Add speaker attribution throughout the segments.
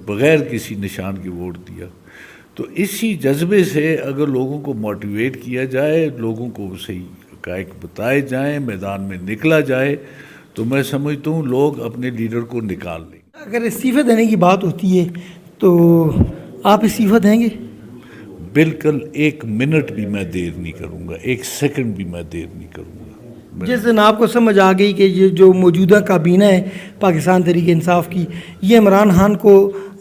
Speaker 1: بغیر کسی نشان کے ووٹ دیا. تو اسی جذبے سے اگر لوگوں کو موٹیویٹ کیا جائے, لوگوں کو صحیح حقائق بتائے جائیں, میدان میں نکلا جائے, تو میں سمجھتا ہوں لوگ اپنے لیڈر کو نکال لیں.
Speaker 2: اگر استعفے دینے کی بات ہوتی ہے تو آپ استعفی دیں گے؟
Speaker 1: بالکل, 1 منٹ بھی میں دیر نہیں کروں گا, 1 سیکنڈ بھی میں دیر نہیں کروں گا.
Speaker 2: جس دن آپ کو سمجھ آ گئی کہ یہ جو موجودہ کابینہ ہے پاکستان تحریک انصاف کی, یہ عمران خان کو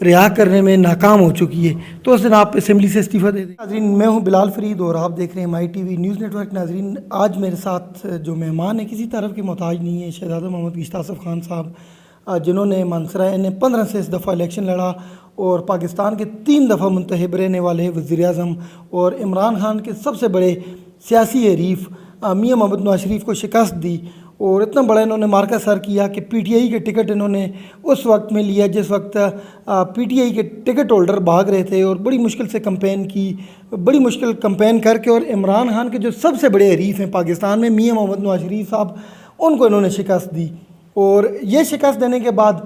Speaker 2: رہا کرنے میں ناکام ہو چکی ہے, تو اس دن آپ اسمبلی سے استعفیٰ دے دیں؟ ناظرین, میں ہوں بلال فرید اور آپ دیکھ رہے ہیں my T V news network. ناظرین, آج میرے ساتھ جو مہمان ہیں کسی طرف کے محتاج نہیں ہے, شہزادہ محمد گشتہ آصف خان صاحب, جنہوں نے مانسرہ نے 15 سے اس دفعہ الیکشن لڑا اور پاکستان کے 3 دفعہ منتخب رہنے والے وزیر اعظم اور عمران خان کے سب سے بڑے سیاسی حریف میاں محمد نواز شریف کو شکست دی, اور اتنا بڑا انہوں نے مارکا سر کیا کہ پی ٹی آئی کے ٹکٹ انہوں نے اس وقت میں لیا جس وقت پی ٹی آئی کے ٹکٹ ہولڈر بھاگ رہے تھے, اور بڑی مشکل سے کمپین کی, بڑی مشکل کمپین کر کے, اور عمران خان کے جو سب سے بڑے حریف ہیں پاکستان میں میاں محمد نواز شریف صاحب, ان کو انہوں نے شکست دی. اور یہ شکست دینے کے بعد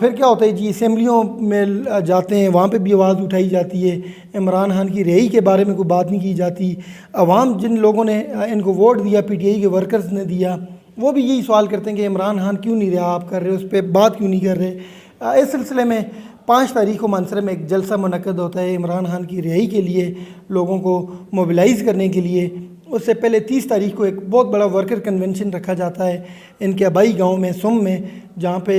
Speaker 2: پھر کیا ہوتا ہے جی, اسمبلیوں میں جاتے ہیں, وہاں پہ بھی آواز اٹھائی جاتی ہے, عمران خان کی رہائی کے بارے میں کوئی بات نہیں کی جاتی. عوام جن لوگوں نے ان کو ووٹ دیا, پی ٹی آئی کے ورکرز نے دیا, وہ بھی یہی سوال کرتے ہیں کہ عمران خان کیوں نہیں رہا, آپ کر رہے, اس پہ بات کیوں نہیں کر رہے. اس سلسلے میں 5 تاریخ کو مانسرہ میں ایک جلسہ منعقد ہوتا ہے عمران خان کی رہائی کے لیے, لوگوں کو موبلائز کرنے کے لیے. اس سے پہلے 30 تاریخ کو ایک بہت بڑا ورکر کنونشن رکھا جاتا ہے ان کے آبائی گاؤں میں, سم میں, جہاں پہ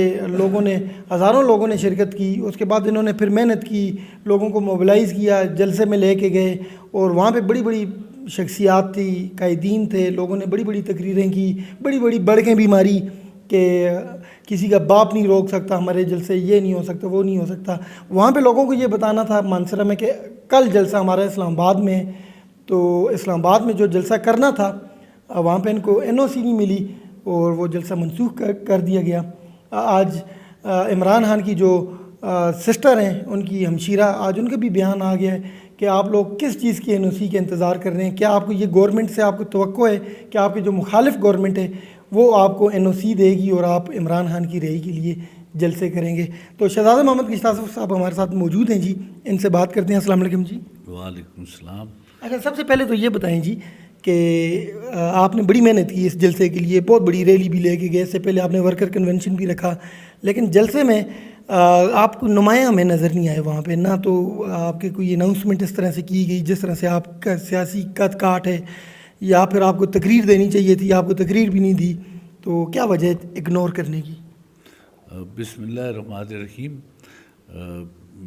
Speaker 2: ہزاروں لوگوں نے شرکت کی. اس کے بعد انہوں نے پھر محنت کی, لوگوں کو موبلائز کیا, جلسے میں لے کے گئے, اور وہاں پہ بڑی بڑی شخصیات تھی, قائدین تھے, لوگوں نے بڑی بڑی تقریریں کی, بڑی بڑی بڑکیں بھی ماری کہ کسی کا باپ نہیں روک سکتا ہمارے جلسے, یہ نہیں ہو سکتا, وہ نہیں ہو سکتا. وہاں پہ لوگوں کو یہ بتانا تھا مانسرہ میں کہ کل جلسہ ہمارا اسلام آباد میں, تو اسلام آباد میں جو جلسہ کرنا تھا وہاں پہ ان کو این او سی نہیں ملی اور وہ جلسہ منسوخ کر دیا گیا. آج عمران خان کی جو سسٹر ہیں, ان کی ہمشیرہ, آج ان کا بھی بیان آ گیا ہے کہ آپ لوگ کس چیز کی این او سی کے انتظار کر رہے ہیں. کیا آپ کو یہ گورنمنٹ سے آپ کو توقع ہے کہ آپ کی جو مخالف گورنمنٹ ہے وہ آپ کو این او سی دے گی اور آپ عمران خان کی رہائی کے لیے جلسے کریں گے؟ تو شہزادہ محمد گشتہ آصف صاحب ہمارے ساتھ موجود ہیں جی, ان سے بات کرتے ہیں. السلام علیکم جی.
Speaker 1: وعلیکم السلام.
Speaker 2: اچھا, سب سے پہلے تو یہ بتائیں جی کہ آپ نے بڑی محنت کی اس جلسے کے لیے, بہت بڑی ریلی بھی لے کے گئے, اس سے پہلے آپ نے ورکر کنونشن بھی رکھا, لیکن جلسے میں آپ کو نمایاں ہمیں نظر نہیں آئے وہاں پہ. نہ تو آپ کے کوئی اناؤنسمنٹ اس طرح سے کی گئی جس طرح سے آپ کا سیاسی قد کاٹ ہے, یا پھر آپ کو تقریر دینی چاہیے تھی, آپ کو تقریر بھی نہیں دی. تو کیا وجہ ہے اگنور کرنے کی؟
Speaker 1: بسم اللہ الرحمن الرحیم.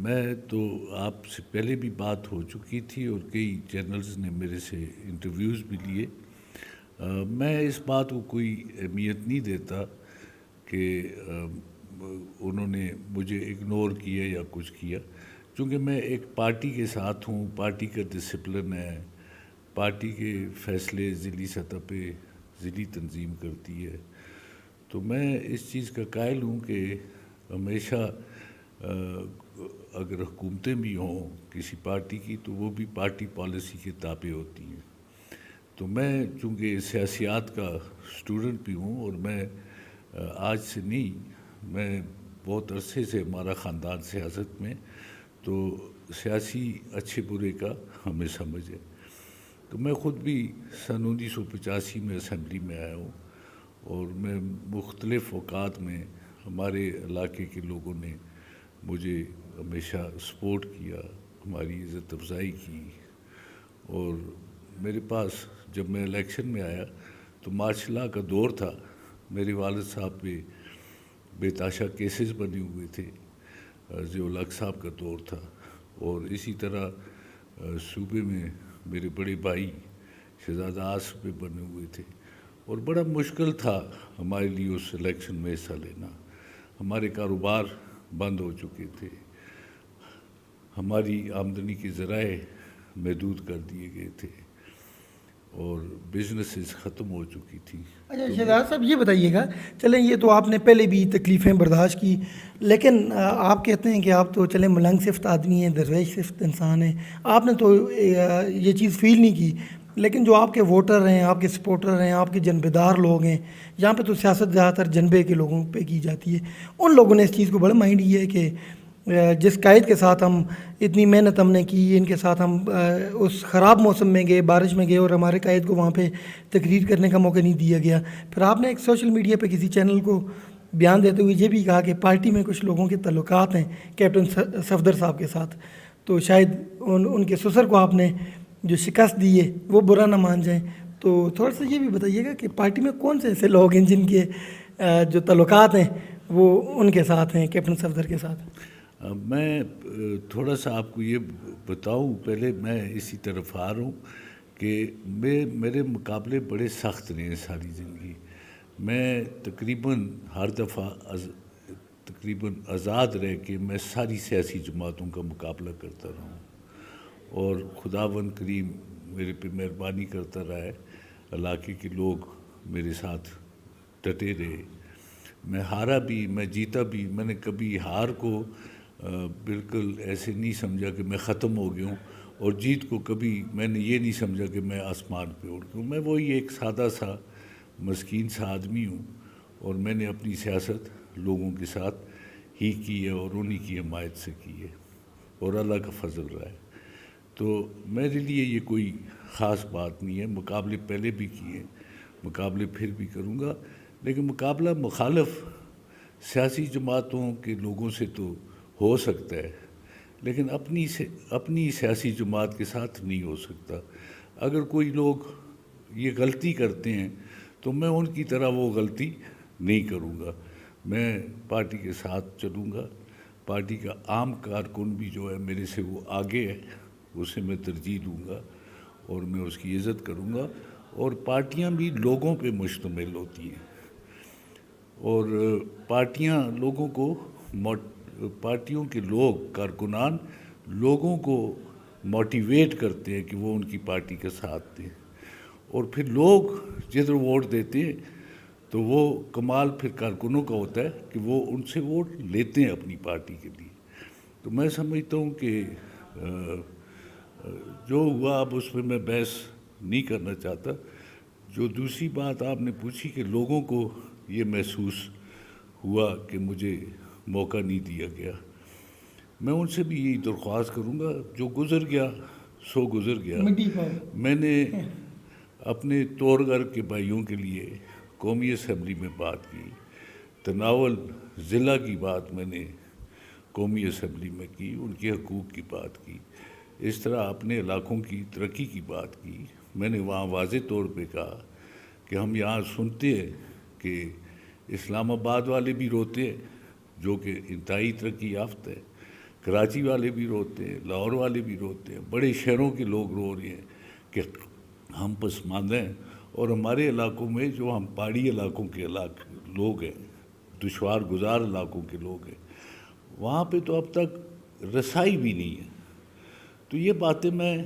Speaker 1: میں تو آپ سے پہلے بھی بات ہو چکی تھی اور کئی چینلز نے میرے سے انٹرویوز بھی لیے. میں اس بات کو کوئی اہمیت نہیں دیتا کہ انہوں نے مجھے اگنور کیا یا کچھ کیا, چونکہ میں ایک پارٹی کے ساتھ ہوں, پارٹی کا ڈسپلن ہے, پارٹی کے فیصلے ضلعی سطح پہ ضلعی تنظیم کرتی ہے. تو میں اس چیز کا قائل ہوں کہ ہمیشہ اگر حکومتیں بھی ہوں کسی پارٹی کی تو وہ بھی پارٹی پالیسی کے تابع ہوتی ہیں. تو میں چونکہ سیاسیات کا اسٹوڈنٹ بھی ہوں, اور میں آج سے نہیں, میں بہت عرصے سے ہمارا خاندان سیاست میں, تو سیاسی اچھے برے کا ہمیں سمجھ ہے. تو میں خود بھی سن 1985 میں اسمبلی میں آیا ہوں, اور میں مختلف اوقات میں ہمارے علاقے کے لوگوں نے مجھے ہمیشہ سپورٹ کیا, ہماری عزت افزائی کی. اور میرے پاس جب میں الیکشن میں آیا تو مارشل لاء کا دور تھا, میرے والد صاحب پہ بے تحاشا کیسز بنے ہوئے تھے, ضیاء الحق صاحب کا دور تھا, اور اسی طرح صوبے میں میرے بڑے بھائی شہزادہ آصف پہ بنے ہوئے تھے, اور بڑا مشکل تھا ہمارے لیے اس الیکشن میں حصہ لینا. ہمارے کاروبار بند ہو چکے تھے, ہماری آمدنی کے ذرائع محدود کر دیے گئے تھے, اور بزنسز ختم ہو چکی تھی.
Speaker 2: اچھا شہزاد صاحب, یہ بتائیے گا, چلیں یہ تو آپ نے پہلے بھی تکلیفیں برداشت کی, لیکن آپ کہتے ہیں کہ آپ تو چلیں ملنگ صفت آدمی ہیں, درویش صفت انسان ہیں, آپ نے تو یہ چیز فیل نہیں کی, لیکن جو آپ کے ووٹر ہیں, آپ کے سپورٹر ہیں, آپ کے جنبدار لوگ ہیں, یہاں پہ تو سیاست زیادہ تر جنبے کے لوگوں پہ کی جاتی ہے, ان لوگوں نے اس چیز کو بڑا مائنڈ کیا ہے کہ جس قائد کے ساتھ ہم اتنی محنت ہم نے کی، ان کے ساتھ ہم اس خراب موسم میں گئے، بارش میں گئے، اور ہمارے قائد کو وہاں پہ تقریر کرنے کا موقع نہیں دیا گیا. پھر آپ نے ایک سوشل میڈیا پہ کسی چینل کو بیان دیتے ہوئے یہ بھی کہا کہ پارٹی میں کچھ لوگوں کے تعلقات ہیں کیپٹن صفدر صاحب کے ساتھ، تو شاید ان کے سسر کو آپ نے جو شکست دی ہے وہ برا نہ مان جائیں. تو تھوڑا سا یہ بھی بتائیے گا کہ پارٹی میں کون سے ایسے لوگ ہیں جن کے جو تعلقات ہیں وہ ان کے ساتھ ہیں، کیپٹن صفدر کے ساتھ؟
Speaker 1: میں تھوڑا سا آپ کو یہ بتاؤں، پہلے میں اسی طرف آ رہا ہوں کہ میرے مقابلے بڑے سخت رہے ہیں ساری زندگی. میں تقریباً ہر دفعہ تقریباً آزاد رہ کے میں ساری سیاسی جماعتوں کا مقابلہ کرتا رہا ہوں، اور خداوند کریم میرے پہ مہربانی کرتا رہا ہے. علاقے کے لوگ میرے ساتھ ڈٹے رہے. میں ہارا بھی، میں جیتا بھی. میں نے کبھی ہار کو بالکل ایسے نہیں سمجھا کہ میں ختم ہو گیا ہوں، اور جیت کو کبھی میں نے یہ نہیں سمجھا کہ میں آسمان پہ اڑ گیا ہوں. میں وہی ایک سادہ سا مسکین سا آدمی ہوں، اور میں نے اپنی سیاست لوگوں کے ساتھ ہی کی ہے اور انہی کی حمایت سے کی ہے، اور اللہ کا فضل رہا ہے. تو میرے لیے یہ کوئی خاص بات نہیں ہے. مقابلے پہلے بھی کیے، مقابلے پھر بھی کروں گا، لیکن مقابلہ مخالف سیاسی جماعتوں کے لوگوں سے تو ہو سکتا ہے، لیکن اپنی سیاسی جماعت کے ساتھ نہیں ہو سکتا. اگر کوئی لوگ یہ غلطی کرتے ہیں تو میں ان کی طرح وہ غلطی نہیں کروں گا. میں پارٹی کے ساتھ چلوں گا. پارٹی کا عام کارکن بھی جو ہے میرے سے وہ آگے ہے، اسے میں ترجیح دوں گا اور میں اس کی عزت کروں گا. اور پارٹیاں بھی لوگوں پہ مشتمل ہوتی ہیں، اور پارٹیوں کے لوگ کارکنان لوگوں کو موٹیویٹ کرتے ہیں کہ وہ ان کی پارٹی کا ساتھ دیں، اور پھر لوگ جدھر ووٹ دیتے ہیں تو وہ کمال پھر کارکنوں کا ہوتا ہے کہ وہ ان سے ووٹ لیتے ہیں اپنی پارٹی کے لیے. تو میں سمجھتا ہوں کہ جو ہوا اب اس پہ میں بحث نہیں کرنا چاہتا. جو دوسری بات آپ نے پوچھی کہ لوگوں کو یہ محسوس ہوا کہ مجھے موقع نہیں دیا گیا، میں ان سے بھی یہی درخواست کروں گا، جو گزر گیا سو گزر گیا. میں نے اپنے طورگر کے بھائیوں کے لیے قومی اسمبلی میں بات کی، تناول ضلع کی بات میں نے قومی اسمبلی میں کی، ان کے حقوق کی بات کی، اس طرح اپنے علاقوں کی ترقی کی بات کی. میں نے وہاں واضح طور پہ کہا کہ ہم یہاں سنتے ہیں کہ اسلام آباد والے بھی روتے ہیں جو کہ انتہائی ترقی یافتہ ہے، کراچی والے بھی روتے ہیں، لاہور والے بھی روتے ہیں، بڑے شہروں کے لوگ رو رہے ہیں کہ ہم پسماندہ ہیں. اور ہمارے علاقوں میں جو ہم پہاڑی علاقوں کے لوگ ہیں، دشوار گزار علاقوں کے لوگ ہیں، وہاں پہ تو اب تک رسائی بھی نہیں ہے. تو یہ باتیں میں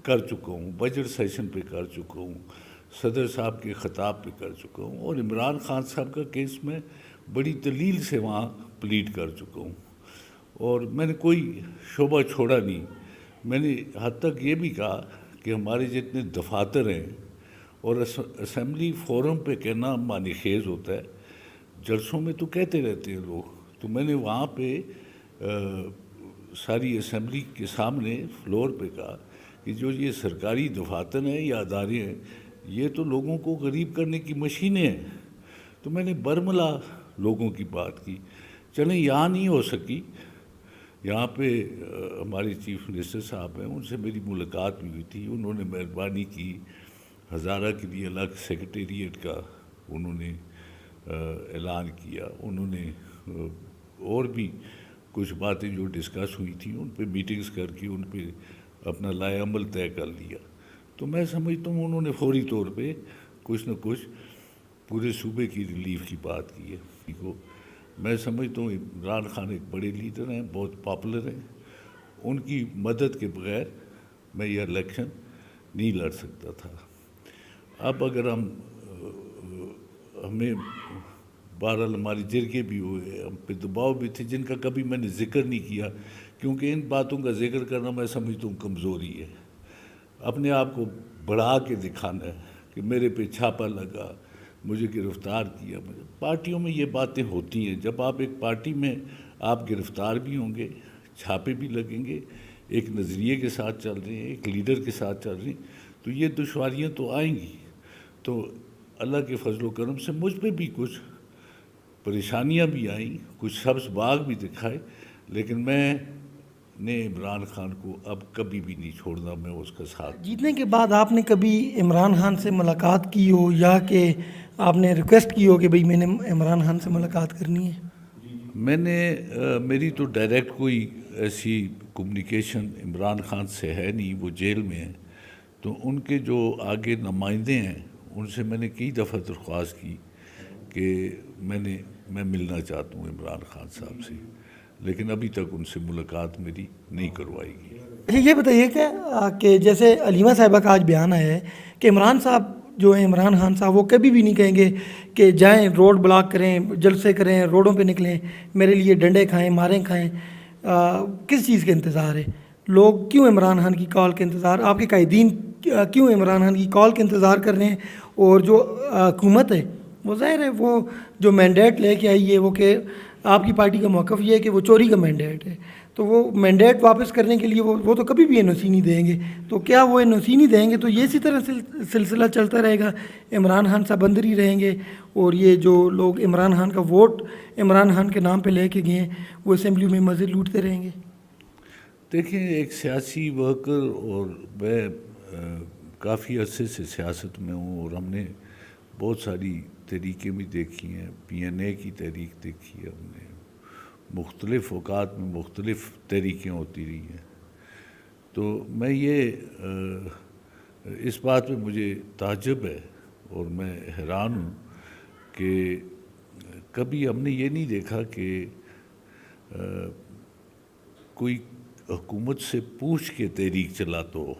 Speaker 1: کر چکا ہوں، بجٹ سیشن پہ کر چکا ہوں، صدر صاحب کے خطاب پہ کر چکا ہوں، اور عمران خان صاحب کا کیس میں بڑی دلیل سے وہاں پلیڈ کر چکا ہوں، اور میں نے کوئی شعبہ چھوڑا نہیں. میں نے حد تک یہ بھی کہا کہ ہمارے جتنے دفاتر ہیں، اور اسمبلی فورم پہ کہنا معنی خیز ہوتا ہے، جلسوں میں تو کہتے رہتے ہیں لوگ، تو میں نے وہاں پہ ساری اسمبلی کے سامنے فلور پہ کہا کہ جو یہ سرکاری دفاتر ہیں یا ادارے ہیں، یہ تو لوگوں کو غریب کرنے کی مشینیں ہیں. تو میں نے برملا لوگوں کی بات کی. چلیں یہاں نہیں ہو سکی، یہاں پہ ہمارے چیف منسٹر صاحب ہیں، ان سے میری ملاقات بھی ہوئی تھی. انہوں نے مہربانی کی، ہزارہ کے لیے الگ سیکریٹریٹ کا انہوں نے اعلان کیا. انہوں نے اور بھی کچھ باتیں جو ڈسکس ہوئی تھیں ان پہ میٹنگز کر کے ان پہ اپنا لائحہ عمل طے کر لیا. تو میں سمجھتا ہوں انہوں نے فوری طور پہ کچھ نہ کچھ پورے صوبے کی ریلیف کی بات کی ہے. میں سمجھتا ہوں عمران خان ایک بڑے لیڈر ہیں، بہت پاپولر ہیں، ان کی مدد کے بغیر میں یہ الیکشن نہیں لڑ سکتا تھا. اب اگر ہمیں بہرحال ہماری جرگے بھی ہوئے، ہم پہ دباؤ بھی تھے جن کا کبھی میں نے ذکر نہیں کیا، کیونکہ ان باتوں کا ذکر کرنا میں سمجھتا ہوں کمزوری ہے. اپنے آپ کو بڑھا کے دکھانا ہے کہ میرے پہ چھاپا لگا، مجھے گرفتار کیا. پارٹیوں میں یہ باتیں ہوتی ہیں. جب آپ ایک پارٹی میں آپ گرفتار بھی ہوں گے چھاپے بھی لگیں گے، ایک نظریے کے ساتھ چل رہے ہیں، ایک لیڈر کے ساتھ چل رہے ہیں، تو یہ دشواریاں تو آئیں گی. تو اللہ کے فضل و کرم سے مجھ پہ بھی کچھ پریشانیاں بھی آئیں، کچھ سبز باغ بھی دکھائے، لیکن میں نے عمران خان کو اب کبھی بھی نہیں چھوڑنا، میں اس کا ساتھ.
Speaker 2: جیتنے کے بعد آپ نے کبھی عمران خان سے ملاقات کی ہو یا کہ آپ نے ریکویسٹ کی ہو کہ بھئی میں نے عمران خان سے ملاقات کرنی ہے؟
Speaker 1: میں نے میری تو ڈائریکٹ کوئی ایسی کمیونیکیشن عمران خان سے ہے نہیں، وہ جیل میں ہیں. تو ان کے جو آگے نمائندے ہیں ان سے میں نے کئی دفعہ درخواست کی کہ میں ملنا چاہتا ہوں عمران خان صاحب سے، لیکن ابھی تک ان سے ملاقات میری نہیں کروائی گئی.
Speaker 2: اچھا یہ بتائیے کہ جیسے علیمہ صاحبہ کا آج بیان آیا ہے کہ عمران صاحب جو ہیں، عمران خان صاحب، وہ کبھی بھی نہیں کہیں گے کہ جائیں روڈ بلاک کریں، جلسے کریں، روڈوں پہ نکلیں، میرے لیے ڈنڈے کھائیں، ماریں کھائیں. کس چیز کا انتظار ہے؟ لوگ کیوں عمران خان کی کال کا انتظار، آپ کے قائدین کیوں عمران خان کی کال کا انتظار کر رہے ہیں؟ اور جو حکومت ہے وہ ظاہر ہے وہ جو مینڈیٹ لے کے آئی ہے وہ کہ آپ کی پارٹی کا موقف یہ ہے کہ وہ چوری کا مینڈیٹ ہے، تو وہ مینڈیٹ واپس کرنے کے لیے وہ تو کبھی بھی این او سی نہیں دیں گے. تو کیا وہ این او سی نہیں دیں گے تو یہ اسی طرح سلسلہ چلتا رہے گا، عمران خان صاحب اندر ہی رہیں گے، اور یہ جو لوگ عمران خان کا ووٹ عمران خان کے نام پہ لے کے گئے ہیں وہ اسمبلی میں مزے لوٹتے رہیں گے؟
Speaker 1: دیکھیں، ایک سیاسی ورکر، اور میں کافی عرصے سے سیاست میں ہوں، اور ہم نے بہت ساری تحریکیں بھی دیکھی ہیں. پی این اے کی تحریک دیکھی ہے ہم نے، مختلف اوقات میں مختلف تحریکیں ہوتی رہی ہیں. تو میں اس بات پہ مجھے تعجب ہے اور میں حیران ہوں کہ کبھی ہم نے یہ نہیں دیکھا کہ کوئی حکومت سے پوچھ کے تحریک چلاتا ہو.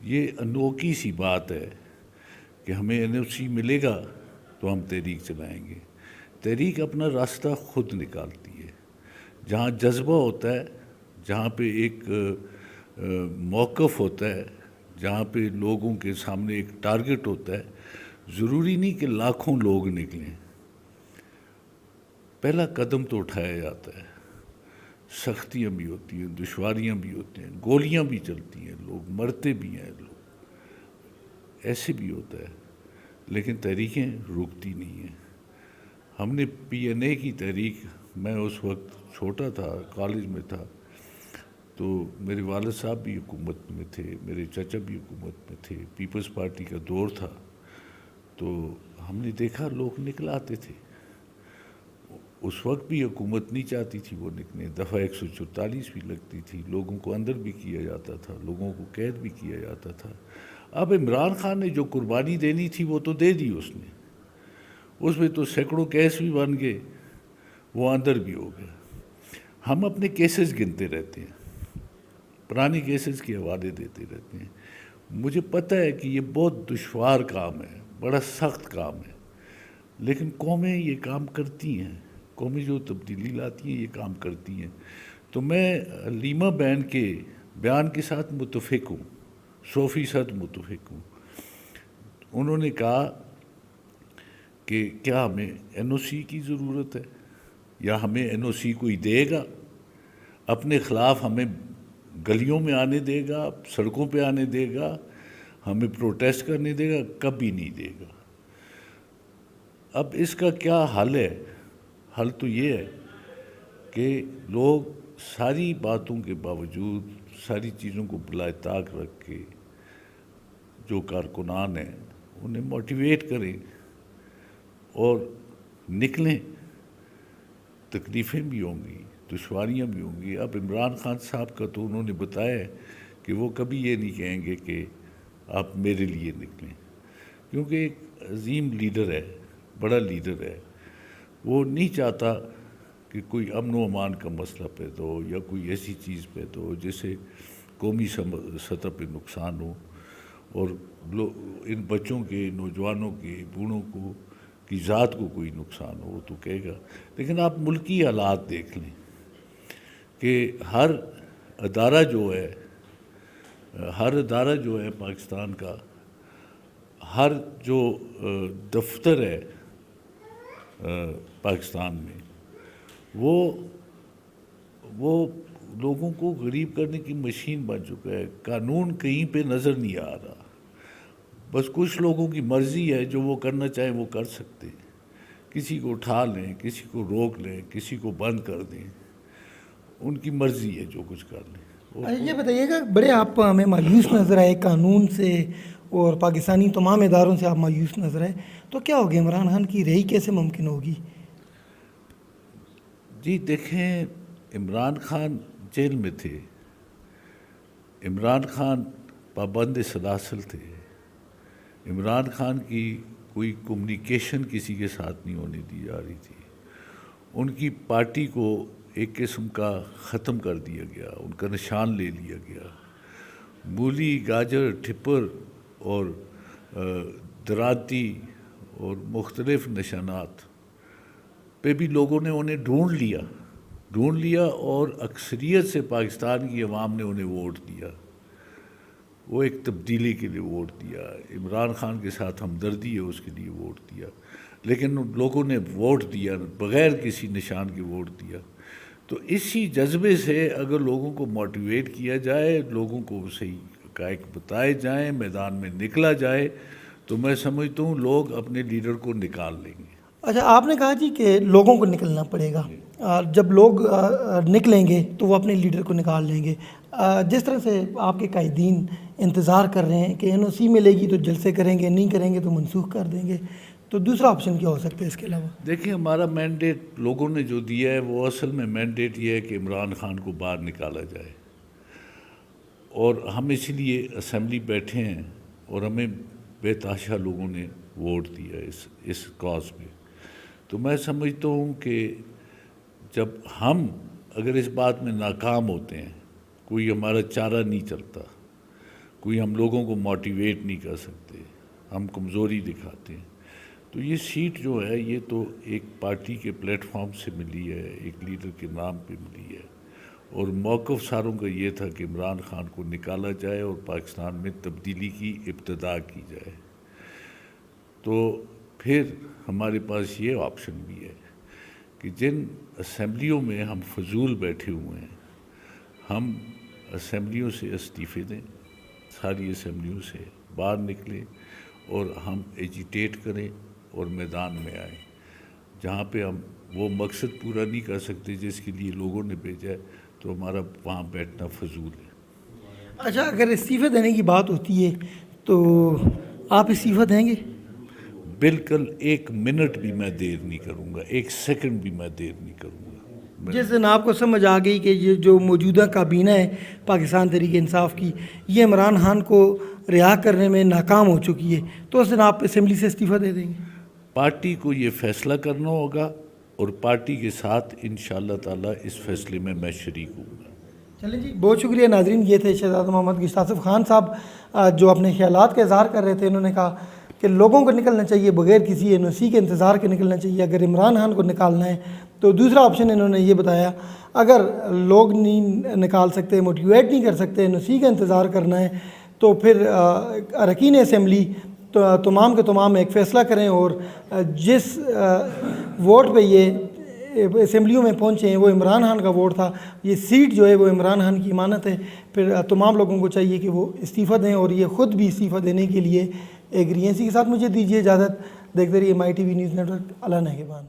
Speaker 1: یہ انوکھی سی بات ہے کہ ہمیں این او سی ملے گا تو ہم تحریک چلائیں گے. تحریک اپنا راستہ خود نکالتی ہے. جہاں جذبہ ہوتا ہے، جہاں پہ ایک موقف ہوتا ہے، جہاں پہ لوگوں کے سامنے ایک ٹارگٹ ہوتا ہے، ضروری نہیں کہ لاکھوں لوگ نکلیں. پہلا قدم تو اٹھایا جاتا ہے. سختیاں بھی ہوتی ہیں، دشواریاں بھی ہوتی ہیں، گولیاں بھی چلتی ہیں، لوگ مرتے بھی ہیں، لوگ ایسے بھی ہوتا ہے، لیکن تحریکیں رکتی نہیں ہیں. ہم نے پی این اے کی تحریک، میں اس وقت چھوٹا تھا، کالج میں تھا، تو میرے والد صاحب بھی حکومت میں تھے، میرے چچا بھی حکومت میں تھے، پیپلز پارٹی کا دور تھا، تو ہم نے دیکھا لوگ نکل آتے تھے. اس وقت بھی حکومت نہیں چاہتی تھی وہ نکلیں، دفعہ 144 بھی لگتی تھی، لوگوں کو اندر بھی کیا جاتا تھا، لوگوں کو قید بھی کیا جاتا تھا. اب عمران خان نے جو قربانی دینی تھی وہ تو دے دی اس نے، اس میں تو سینکڑوں کیس بھی بن گئے، وہ اندر بھی ہو گیا. ہم اپنے کیسز گنتے رہتے ہیں، پرانے کیسز کے حوالے دیتے رہتے ہیں. مجھے پتہ ہے کہ یہ بہت دشوار کام ہے، بڑا سخت کام ہے، لیکن قومیں یہ کام کرتی ہیں، قومیں جو تبدیلی لاتی ہیں یہ کام کرتی ہیں. تو میں علیمہ بہن کے بیان کے ساتھ متفق ہوں، 100% متفق ہوں. انہوں نے کہا کہ کیا ہمیں این او سی کی ضرورت ہے، یا ہمیں این او سی کوئی دے گا، اپنے خلاف ہمیں گلیوں میں آنے دے گا، سڑکوں پہ آنے دے گا، ہمیں پروٹیسٹ کرنے دے گا؟ کبھی نہیں دے گا. اب اس کا کیا حل ہے؟ حل تو یہ ہے کہ لوگ ساری باتوں کے باوجود، ساری چیزوں کو بالائے طاق رکھ کے، جو کارکنان ہیں انہیں موٹیویٹ کریں اور نکلیں. تکلیفیں بھی ہوں گی، دشواریاں بھی ہوں گی. اب عمران خان صاحب کا تو انہوں نے بتایا ہے کہ وہ کبھی یہ نہیں کہیں گے کہ آپ میرے لیے نکلیں، کیونکہ ایک عظیم لیڈر ہے، بڑا لیڈر ہے. وہ نہیں چاہتا کہ کوئی امن و امان کا مسئلہ پیدا ہو یا کوئی ایسی چیز پیدا ہو جس سے قومی سطح پہ نقصان ہو، اور ان بچوں کے، نوجوانوں کے، بوڑھوں کی ذات کو کوئی نقصان ہو تو کہے گا. لیکن آپ ملکی حالات دیکھ لیں کہ ہر ادارہ جو ہے پاکستان کا، ہر جو دفتر ہے پاکستان میں، وہ لوگوں کو غریب کرنے کی مشین بن چکا ہے. قانون کہیں پہ نظر نہیں آ رہا. بس کچھ لوگوں کی مرضی ہے، جو وہ کرنا چاہیں وہ کر سکتے ہیں. کسی کو اٹھا لیں، کسی کو روک لیں، کسی کو بند کر دیں. ان کی مرضی ہے جو کچھ کر لیں.
Speaker 2: یہ بتائیے گا، بڑے آپ ہمیں مایوس نظر آئے قانون سے اور پاکستانی تمام اداروں سے آپ مایوس نظر آئے، تو کیا ہوگا؟ عمران خان کی رہائی کیسے ممکن ہوگی؟
Speaker 1: جی دیکھیں، عمران خان جیل میں تھے. عمران خان پابند سلاسل تھے. عمران خان کی کوئی کمیونیکیشن کسی کے ساتھ نہیں ہونے دی جا رہی تھی. ان کی پارٹی کو ایک قسم کا ختم کر دیا گیا، ان کا نشان لے لیا گیا. مولی، گاجر، ٹھپر اور دراتی اور مختلف نشانات پہ بھی لوگوں نے انہیں ڈھونڈ لیا اور اکثریت سے پاکستان کی عوام نے انہیں ووٹ دیا. وہ ایک تبدیلی کے لیے ووٹ دیا. عمران خان کے ساتھ ہمدردی ہے اس کے لیے ووٹ دیا. لیکن ان لوگوں نے ووٹ دیا بغیر کسی نشان کے ووٹ دیا. تو اسی جذبے سے اگر لوگوں کو موٹیویٹ کیا جائے، لوگوں کو صحیح حقائق بتائے جائیں، میدان میں نکلا جائے، تو میں سمجھتا ہوں لوگ اپنے لیڈر کو نکال لیں گے.
Speaker 2: اچھا، آپ نے کہا جی کہ لوگوں کو نکلنا پڑے گا. جب لوگ نکلیں گے تو وہ اپنے لیڈر کو نکال لیں گے. جس طرح سے آپ کے قائدین انتظار کر رہے ہیں کہ این او سی ملے گی تو جلسے کریں گے، نہیں کریں گے تو منسوخ کر دیں گے، تو دوسرا آپشن کیا ہو سکتا ہے اس کے علاوہ؟
Speaker 1: دیکھیں، ہمارا مینڈیٹ لوگوں نے جو دیا ہے وہ اصل میں مینڈیٹ یہ ہے کہ عمران خان کو باہر نکالا جائے. اور ہم اس لیے اسمبلی بیٹھے ہیں اور ہمیں بے تحاشا لوگوں نے ووٹ دیا اس کاز پہ. تو میں سمجھتا ہوں کہ جب ہم اگر اس بات میں ناکام ہوتے ہیں، کوئی ہمارا چارہ نہیں چلتا، کوئی ہم لوگوں کو موٹیویٹ نہیں کر سکتے، ہم کمزوری دکھاتے ہیں، تو یہ سیٹ جو ہے یہ تو ایک پارٹی کے پلیٹ فارم سے ملی ہے، ایک لیڈر کے نام پہ ملی ہے. اور موقف ساروں کا یہ تھا کہ عمران خان کو نکالا جائے اور پاکستان میں تبدیلی کی ابتدا کی جائے. تو پھر ہمارے پاس یہ آپشن بھی ہے کہ جن اسمبلیوں میں ہم فضول بیٹھے ہوئے ہیں، ہم اسمبلیوں سے استعفے دیں، ساری اسمبلیوں سے باہر نکلیں اور ہم ایجیٹیٹ کریں اور میدان میں آئیں. جہاں پہ ہم وہ مقصد پورا نہیں کر سکتے جس کے لیے لوگوں نے بھیجا ہے، تو ہمارا وہاں بیٹھنا فضول ہے.
Speaker 2: اچھا، اگر استعفے دینے کی بات ہوتی ہے تو آپ استعفیٰ دیں گے؟
Speaker 1: بالکل، 1 منٹ بھی میں دیر نہیں کروں گا، 1 سیکنڈ بھی میں دیر نہیں کروں گا.
Speaker 2: جس دن آپ کو سمجھ آ گئی کہ یہ جو موجودہ کابینہ ہے پاکستان تحریک انصاف کی، یہ عمران خان کو رہا کرنے میں ناکام ہو چکی ہے، تو اس دن آپ اسمبلی سے استعفیٰ دے دیں گے؟
Speaker 1: پارٹی کو یہ فیصلہ کرنا ہوگا اور پارٹی کے ساتھ انشاءاللہ تعالی اس فیصلے میں شریک ہوں گا.
Speaker 2: چلیں جی، بہت شکریہ. ناظرین، یہ تھے شہزاد محمد گشت آصف خان صاحب جو اپنے خیالات کا اظہار کر رہے تھے. انہوں نے کہا کہ لوگوں کو نکلنا چاہیے بغیر کسی این او سی کے انتظار کے نکلنا چاہیے. اگر عمران خان کو نکالنا ہے تو دوسرا آپشن انہوں نے یہ بتایا، اگر لوگ نہیں نکال سکتے، موٹیویٹ نہیں کر سکتے، این او سی کا انتظار کرنا ہے، تو پھر اراکین اسمبلی تمام کے تمام ایک فیصلہ کریں اور جس ووٹ پہ یہ اسمبلیوں میں پہنچے ہیں وہ عمران خان کا ووٹ تھا. یہ سیٹ جو ہے وہ عمران خان کی امانت ہے. پھر تمام لوگوں کو چاہیے کہ وہ استعفیٰ دیں اور یہ خود بھی استعفیٰ دینے کے لیے ایگری ہیں. اسی کے ساتھ مجھے دیجیے اجازت. دیکھتے رہیے my T V news network. اللہ نگہبان.